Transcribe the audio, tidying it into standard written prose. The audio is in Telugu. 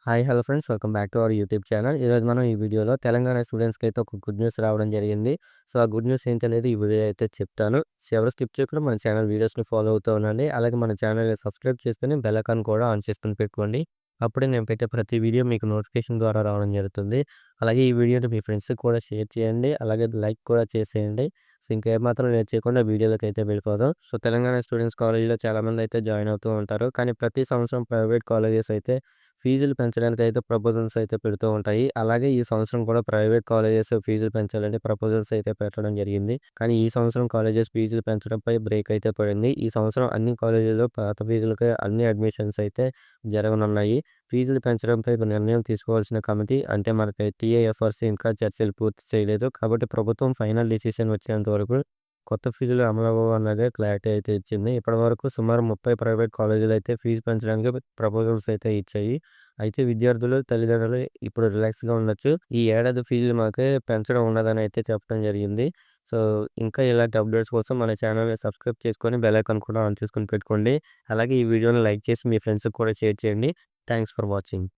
Hello friends. Welcome back to our YouTube channel. ఈరోజు మనం ఈ వీడియోలో తెలంగాణ స్టూడెంట్స్‌కి అయితే ఒక గుడ్ న్యూస్ రావడం జరిగింది. సో, ఆ గుడ్ న్యూస్ ఏంటనేది ఈ వీడియోలో అయితే చెప్తాను. సో, ఎవరు స్కిప్ చేయకుండా మన ఛానల్ వీడియోస్‌ని ఫాలో అవుతూ ఉండండి. అలాగే మన ఛానల్‌ని సబ్స్క్రైబ్ చేసుకొని బెల్ ఐకాన్ కూడా ఆన్ చేసుకొని పెట్టుకోండి. అప్పుడే నేను పెట్టే ప్రతి వీడియో మీకు నోటిఫికేషన్ ద్వారా రావడం జరుగుతుంది. అలాగే ఈ వీడియోని మీ ఫ్రెండ్స్‌కి కూడా షేర్ చేయండి. అలాగే లైక్ కూడా చేసేయండి. సో, ఇంకేమాత్రం లేట్ చేయకుండా వీడియోలోకి అయితే వెళ్ళిపోదాం. సో, తెలంగాణ స్టూడెంట్స్ కాలేజ్‌లో చాలామంది అయితే జాయిన్ అవుతూ ఉంటారు. కానీ ప్రతి సంవత్సరం ప్రైవేట్ కాలేజెస్ అయితే ఫీజులు పెంచడానికి అయితే ప్రపోజల్స్ అయితే పెడుతూ ఉంటాయి. అలాగే ఈ సంవత్సరం కూడా ప్రైవేట్ కాలేజెస్ ఫీజులు పెంచాలని ప్రపోజల్స్ అయితే పెట్టడం జరిగింది. కానీ ఈ సంవత్సరం కాలేజెస్ ఫీజులు పెంచడంపై బ్రేక్ అయితే పడింది. ఈ సంవత్సరం అన్ని కాలేజీల్లో పాత ఫీజులకే అన్ని అడ్మిషన్స్ అయితే జరగనున్నాయి. ఫీజులు పెంచడంపై నిర్ణయం తీసుకోవాల్సిన కమిటీ అంటే మనకి టీఏఎఫ్ఆర్‌సీ ఇంకా చర్చలు పూర్తి చేయలేదు. కాబట్టి ప్రభుత్వం ఫైనల్ డెసిషన్ వచ్చేంత వరకు కొత్త ఫీజులు అమలవ్వవన్నదే క్లారిటీ అయితే ఇచ్చింది. ఇప్పటివరకు సుమారు 30 ప్రైవేట్ కాలేజీలు అయితే ఫీజు పెంచడానికి ప్రపోజల్స్ అయితే ఇచ్చాయి. అయితే విద్యార్థులు, తల్లిదండ్రులు ఇప్పుడు రిలాక్స్‌గా ఉండొచ్చు. ఈ ఏడాది ఫీజులు మాకు పెంచడం ఉండదని అయితే చెప్పడం జరిగింది. సో, ఇంకా ఇలాంటి అప్డేట్స్ కోసం మన ఛానల్‌ని సబ్స్క్రైబ్ చేసుకొని బెల్ ఐకాన్ కూడా ఆన్ చేసుకొని పెట్టుకోండి. అలాగే ఈ వీడియోని లైక్ చేసి మీ ఫ్రెండ్స్‌కి కూడా షేర్ చేయండి. Thanks for watching.